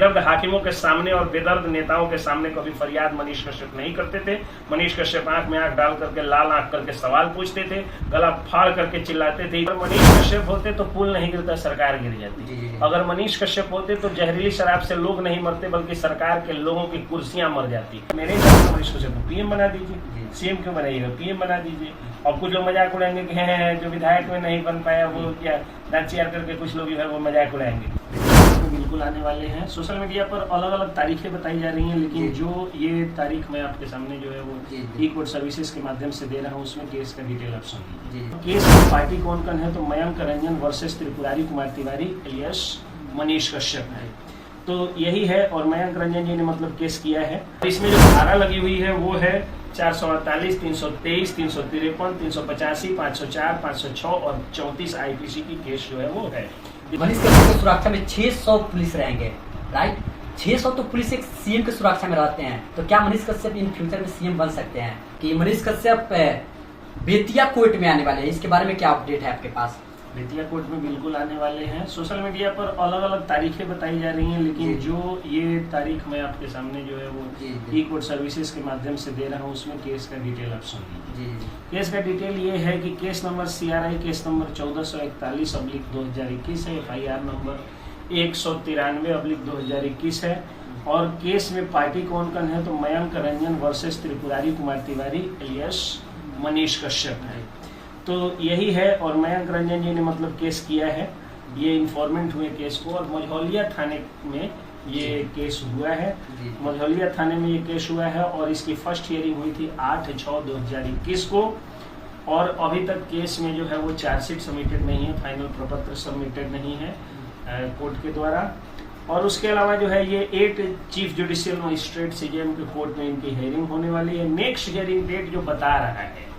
बेदर्द हाकिमों के सामने और बेदर्द नेताओं के सामने कभी फरियाद मनीष कश्यप नहीं करते थे। मनीष कश्यप आंख में आंख डाल करके लाल आंख करके सवाल पूछते थे, गला फाड़ करके चिल्लाते थे। अगर मनीष कश्यप होते तो पुल नहीं गिरता, सरकार गिर जाती। अगर मनीष कश्यप होते तो जहरीली शराब से लोग नहीं मरते बल्कि सरकार के लोगों की कुर्सियां मर जाती। मेरे हिसाब से मनीष कश्यप को पीएम बना दीजिए, सीएम क्यों बनाइएगा, पीएम बना दीजिए। और कुछ लोग मजाक उड़ाएंगे कि हैं जो विधायक में नहीं बन पाया वो क्या दांत करके कुछ लोग जो है वो मजाक उड़ाएंगे। बिल्कुल आने वाले हैं। सोशल मीडिया पर अलग अलग तारीखें बताई जा रही हैं, लेकिन जो ये तारीख मैं आपके सामने जो है वो ई कोर्ट सर्विसेज के माध्यम से दे रहा हूँ, उसमें केस का डिटेल आप सुनिए। केस की पार्टी कौन कौन है तो मयंक रंजन वर्सेस त्रिपुरारी कुमार तिवारी एलियस मनीष कश्यप है। तो यही है और मयंक रंजन जी ने मतलब केस किया है। इसमें जो धारा लगी हुई है वो है 448, 323, 353, 385, 504, 506 और 34 आईपीसी की केस जो है वो है। मनीष कश्यप की सुरक्षा में 600 पुलिस रहेंगे, राइट। 600 तो पुलिस एक सीएम की सुरक्षा में रहते हैं, तो क्या मनीष कश्यप इन फ्यूचर में सीएम बन सकते हैं? कि मनीष कश्यप बेतिया कोर्ट में आने वाले हैं, इसके बारे में क्या अपडेट है आपके पास? बेतिया कोर्ट में बिल्कुल आने वाले हैं। सोशल मीडिया पर अलग अलग तारीखें बताई जा रही हैं, लेकिन जो ये तारीख मैं आपके सामने जो है वो ई कोर्ट सर्विसेज के माध्यम से दे रहा हूँ, उसमें केस का डिटेल आप सुनिए। केस का डिटेल ये है कि case number CRI case number 1441/2021 है, FIR नंबर 193/2021 है। और केस में पार्टी कौन कौन है तो मयंक रंजन वर्सेस त्रिपुरारी कुमार तिवारी एलियस मनीष कश्यप है। तो यही है और मयंक रंजन जी ने मतलब केस किया है। ये इन्फॉर्मेंट हुए केस को और मझौलिया थाने में ये केस हुआ है। मझौलिया थाने में ये केस हुआ है और इसकी फर्स्ट हियरिंग हुई थी 8/6/2021 को। और अभी तक केस में जो है वो चार्जशीट सबमिटेड नहीं है, फाइनल प्रपत्र सबमिटेड नहीं है कोर्ट के द्वारा। और उसके अलावा जो है ये 8 चीफ जुडिशियल मजिस्ट्रेट CJM के कोर्ट में इनकी हियरिंग होने वाली है। नेक्स्ट हियरिंग डेट जो बता रहा है,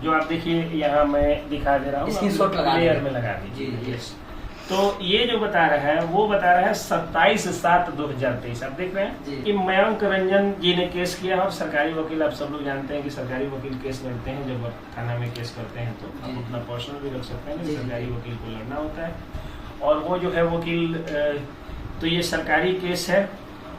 जो आप देखिए यहाँ मैं दिखा दे रहा हूँ, लेयर में लगा दीजिए। तो ये जो बता रहा है वो बता रहा है 27/7/2023। आप देख रहे हैं कि मयंक रंजन जी ने केस किया और सरकारी वकील, आप सब लोग जानते हैं कि सरकारी वकील केस लड़ते हैं, जब थाना में केस करते हैं तो आप अपना पर्सनल भी रख सकते हैं, सरकारी वकील को लड़ना होता है। और वो जो है वकील, तो ये सरकारी केस है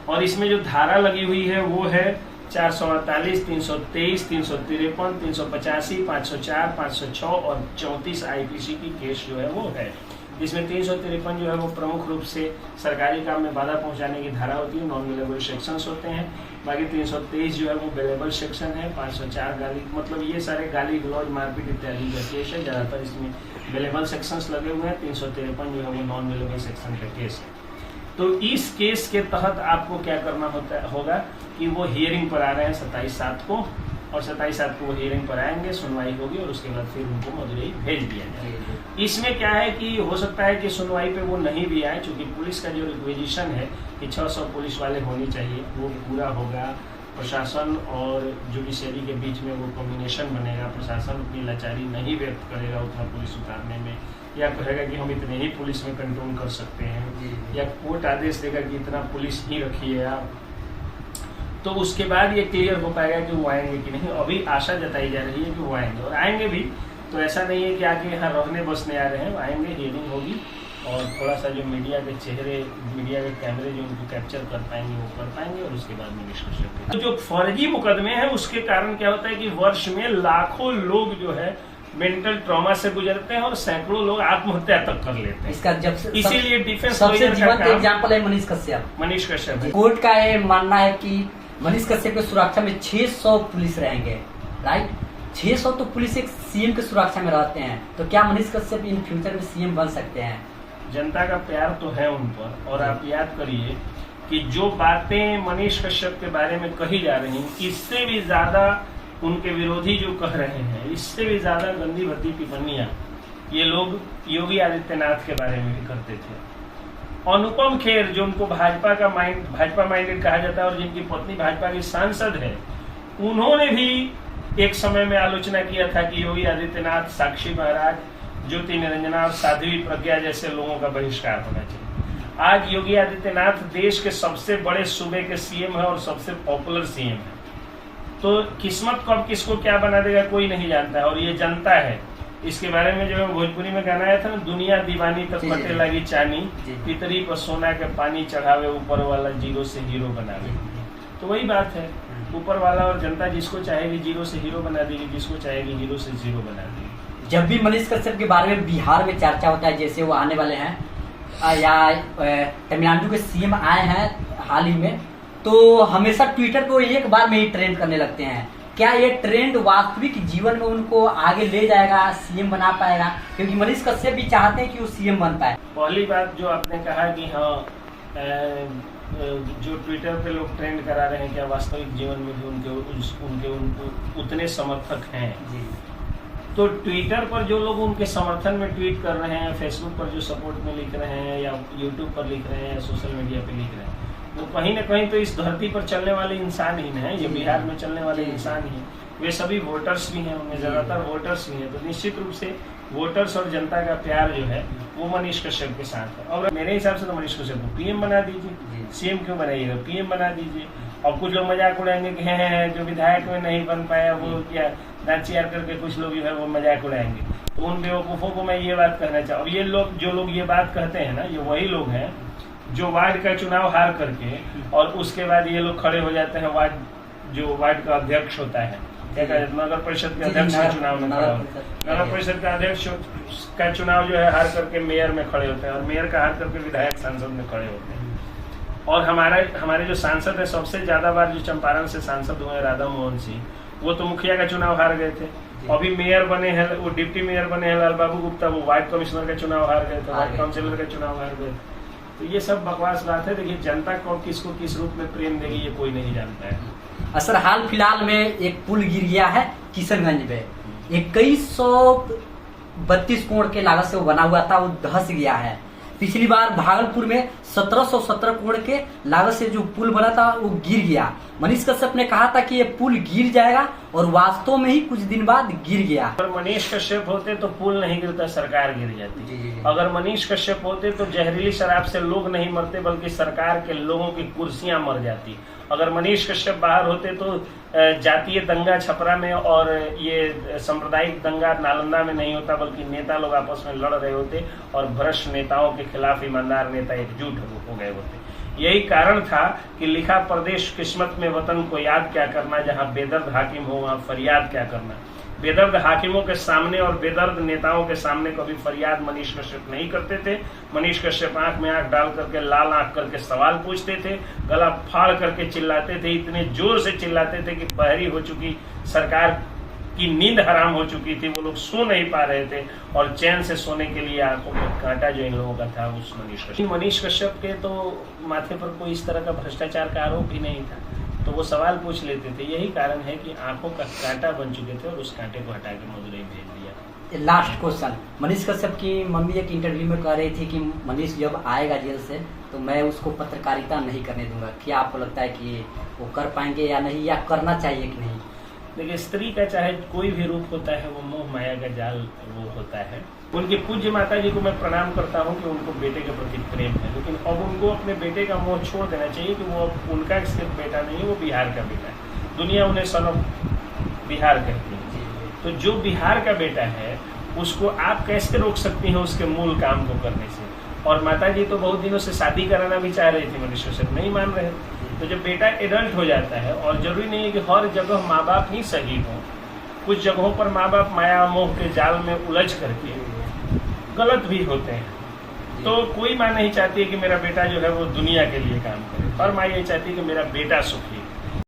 और इसमें जो धारा लगी हुई है वो है 448, 323, 353, 385, 504, 506 और 34 आईपीसी की केस जो है वो है। जिसमें 353 जो है वो प्रमुख रूप से सरकारी काम में बाधा पहुंचाने की धारा होती है, नॉन वेलेबल सेक्शंस होते हैं। बाकी 323 जो है वो वेलेबल सेक्शन है, 504 गाली, मतलब ये सारे गाली गलौज मारपीट इत्यादि का केस है। ज़्यादातर इसमें वेलेबल सेक्शंस लगे हुए हैं। 353 जो है वो नॉन वेलेबल सेक्शन का केस है। तो इस केस के तहत आपको क्या करना होगा कि वो हियरिंग पर आ रहे हैं 27/7 को, और 27/7 को वो हियरिंग पर आएंगे, सुनवाई होगी और उसके बाद फिर उनको मदुरई भेज दिया जाएगा। इसमें क्या है कि हो सकता है कि सुनवाई पे वो नहीं भी आए, क्योंकि पुलिस का जो रिक्वेजिशन है कि 600 पुलिस वाले होने चाहिए वो पूरा होगा। प्रशासन और जुडिशरी के बीच में वो कॉम्बिनेशन बनेगा। प्रशासन अपनी लाचारी नहीं व्यक्त करेगा उतना पुलिस उतारने में, या कहेगा कि हम इतने ही पुलिस में कंट्रोल कर सकते हैं, या कोर्ट आदेश देगा कि इतना पुलिस ही रखिए आप। तो उसके बाद ये क्लियर हो पाएगा कि वो आएंगे कि नहीं। अभी आशा जताई जा रही है कि वो आएंगे और आएंगे भी, तो ऐसा नहीं है कि आके यहाँ रहने बसने आ रहे हैं, आएंगे, हियरिंग होगी और थोड़ा सा जो मीडिया के चेहरे, मीडिया के कैमरे जो उनको कैप्चर कर पाएंगे वो कर पाएंगे और उसके बाद में निष्कर्ष। तो जो फर्जी मुकदमे हैं उसके कारण क्या होता है कि वर्ष में लाखों लोग जो है मेंटल ट्रॉमा से गुजरते हैं और सैकड़ों लोग आत्महत्या तक कर लेते हैं। इसका जब इसीलिए डिफेंस सबसे जीवंत एग्जांपल है मनीष कश्यप। कोर्ट का ये मानना है कि मनीष कश्यप की सुरक्षा में 600 पुलिस रहेंगे, राइट। 600 तो पुलिस एक सीएम की सुरक्षा में रहते हैं, तो क्या मनीष कश्यप इन फ्यूचर में सीएम बन सकते हैं? जनता का प्यार तो है उन पर। और आप याद करिए कि जो बातें मनीष कश्यप के बारे में कही जा रही हैं, इससे भी ज्यादा उनके विरोधी जो कह रहे हैं, इससे भी ज्यादा गंदी भद्दी टिप्पणियां ये लोग योगी आदित्यनाथ के बारे में भी करते थे। अनुपम खेर जो उनको भाजपा माइंडेड कहा जाता है और जिनकी पत्नी भाजपा की सांसद है, उन्होंने भी एक समय में आलोचना किया था कि योगी आदित्यनाथ, साक्षी महाराज, ज्योति निरंजना और साध्वी प्रज्ञा जैसे लोगों का बहिष्कार होना चाहिए। आज योगी आदित्यनाथ देश के सबसे बड़े सूबे के सीएम है और सबसे पॉपुलर सीएम है। तो किस्मत कब किसको क्या बना देगा कोई नहीं जानता है। और ये जनता है, इसके बारे में जो भोजपुरी में गाना आया था ना, दुनिया दीवानी तक पते लगी चानी, पितरी पर सोना के पानी चढ़ावे, ऊपर वाला जीरो से हीरो बनावे। तो वही बात है, ऊपर वाला और जनता जिसको चाहेगी जीरो से हीरो बना देगी, जिसको चाहेगी हीरो से जीरो बना देगी। जब भी मनीष कश्यप के बारे में बिहार में चर्चा होता है, जैसे वो आने वाले हैं या तमिलनाडु के सीएम आए हैं हाल ही में, तो हमेशा ट्विटर पे वो एक बार में ही ट्रेंड करने लगते हैं। क्या ये ट्रेंड वास्तविक जीवन में उनको आगे ले जाएगा, सीएम बना पाएगा? क्योंकि मनीष कश्यप भी चाहते हैं कि वो सीएम बन पाए। पहली बात जो आपने कहा कि हाँ, जो ट्विटर पे लोग ट्रेंड करा रहे हैं, क्या वास्तविक जीवन में भी उनके उतने समर्थक हैं? जी। तो ट्विटर पर जो लोग उनके समर्थन में ट्वीट कर रहे हैं, फेसबुक पर जो सपोर्ट में लिख रहे हैं, या यूट्यूब पर लिख रहे हैं, या सोशल मीडिया पे लिख रहे हैं, वो कहीं न कहीं तो इस धरती पर चलने वाले इंसान ही हैं, ये बिहार में चलने वाले इंसान ही हैं। वे सभी वोटर्स भी हैं, उनमें ज़्यादातर वोटर्स भी हैं। तो निश्चित रूप से वोटर्स और जनता का प्यार जो है वो मनीष कश्यप के साथ है। और मेरे हिसाब से तो मनीष कश्यप को पीएम बना दीजिए, सीएम क्यों बनाइएगा, पीएम बना दीजिए। और कुछ लोग मजाक उड़ाएंगे कि हैं जो विधायक में नहीं बन पाया वो क्या नाचियार करके कुछ लोग जो है वो मजाक उड़ाएंगे। तो उन बेवकूफ़ों को मैं ये बात कहना चाहूँ। ये लोग जो लोग ये बात कहते हैं ना, ये वही लोग हैं जो वार्ड का चुनाव हार करके और उसके बाद ये लोग खड़े हो जाते हैं वार्ड का अध्यक्ष होता है, नगर परिषद के अध्यक्ष का चुनाव में खड़ा होता है। नगर परिषद का अध्यक्ष का चुनाव जो है हार करके मेयर में खड़े होते हैं, और मेयर का हार करके विधायक सांसद में खड़े होते हैं। और हमारे जो सांसद है, सबसे ज्यादा बार जो चंपारण से सांसद हुए राधा मोहन सिंह, वो तो मुखिया का चुनाव हार गए थे। अभी मेयर बने हैं, वो डिप्टी मेयर बने हैं लाल बाबू गुप्ता, वो वार्ड कमिश्नर का चुनाव हार गए थे, वार्ड काउंसिलर का चुनाव हार गए। तो ये सब बकवास बात है। देखिए, जनता को किसको किस रूप में प्रेम देगी ये कोई नहीं जानता है। सर, हाल फिलहाल में एक पुल गिर गया है किशनगंज में, 2132 करोड़ के लागत से वो बना हुआ था, वो धंस गया है। पिछली बार भागलपुर में 1717 करोड़ के लागत से जो पुल बना था वो गिर गया। मनीष कश्यप ने कहा था कि ये पुल गिर जाएगा, और वास्तव में ही कुछ दिन बाद गिर गया। अगर मनीष कश्यप होते तो पुल नहीं गिरता, सरकार गिर जाती। अगर मनीष कश्यप होते तो जहरीली शराब से लोग नहीं मरते, बल्कि सरकार के लोगों की कुर्सियां मर जाती। अगर मनीष कश्यप बाहर होते तो जातीय दंगा छपरा में और ये सांप्रदायिक दंगा नालंदा में नहीं होता, बल्कि नेता लोग आपस में लड़ रहे होते और भ्रष्ट नेताओं के खिलाफ ईमानदार नेता एकजुट हो गए होते। यही कारण था कि लिखा प्रदेश किस्मत में वतन को याद क्या करना, जहां बेदर्द हाकिम हो वहां फरियाद क्या करना। बेदर्द हाकिमों के सामने और बेदर्द नेताओं के सामने कभी फरियाद मनीष कश्यप नहीं करते थे। मनीष कश्यप आंख में आंख डाल करके, लाल आंख करके सवाल पूछते थे, गला फाड़ करके चिल्लाते थे, इतने जोर से चिल्लाते थे कि बहरी हो चुकी सरकार की नींद हराम हो चुकी थी। वो लोग सो नहीं पा रहे थे, और चैन से सोने के लिए आंखों में कांटा जो इन लोगों का था उस मनीष कश्यप के तो माथे पर कोई इस तरह का भ्रष्टाचार का आरोप भी नहीं था, तो वो सवाल पूछ लेते थे। यही कारण है कि आंखों का कांटा बन चुके थे और उस कांटे को हटा के मदुरई भेज दिया। लास्ट क्वेश्चन, मनीष कश्यप की मम्मी एक इंटरव्यू में कह रही थी कि मनीष जब आएगा जेल से तो मैं उसको पत्रकारिता नहीं करने दूंगा। क्या आपको लगता है कि वो कर पाएंगे या नहीं, या करना चाहिए कि नहीं? देखिए, स्त्री का चाहे कोई भी रूप होता है, वो मोह माया का जाल वो होता है। उनकी पूज्य माता जी को मैं प्रणाम करता हूँ कि उनको बेटे के प्रति प्रेम है, लेकिन अब उनको अपने बेटे का मोह छोड़ देना चाहिए कि वो उनका सिर्फ बेटा नहीं है, वो बिहार का बेटा है। दुनिया उन्हें सन ऑफ बिहार कहती है। तो जो बिहार का बेटा है उसको आप कैसे रोक सकती हैं उसके मूल काम को करने से? और माता जी तो बहुत दिनों से शादी कराना भी चाह रही थी, मनीष कश्यप नहीं मान रहे। तो जब बेटा एडल्ट हो जाता है, और जरूरी नहीं है कि हर जगह माँ बाप ही सही हो, कुछ जगहों पर माँ बाप माया मोह के जाल में उलझ करके गलत भी होते हैं। तो कोई माँ नहीं चाहती है कि मेरा बेटा जो है वो दुनिया के लिए काम करे, हर माँ ये चाहती है कि मेरा बेटा सुखी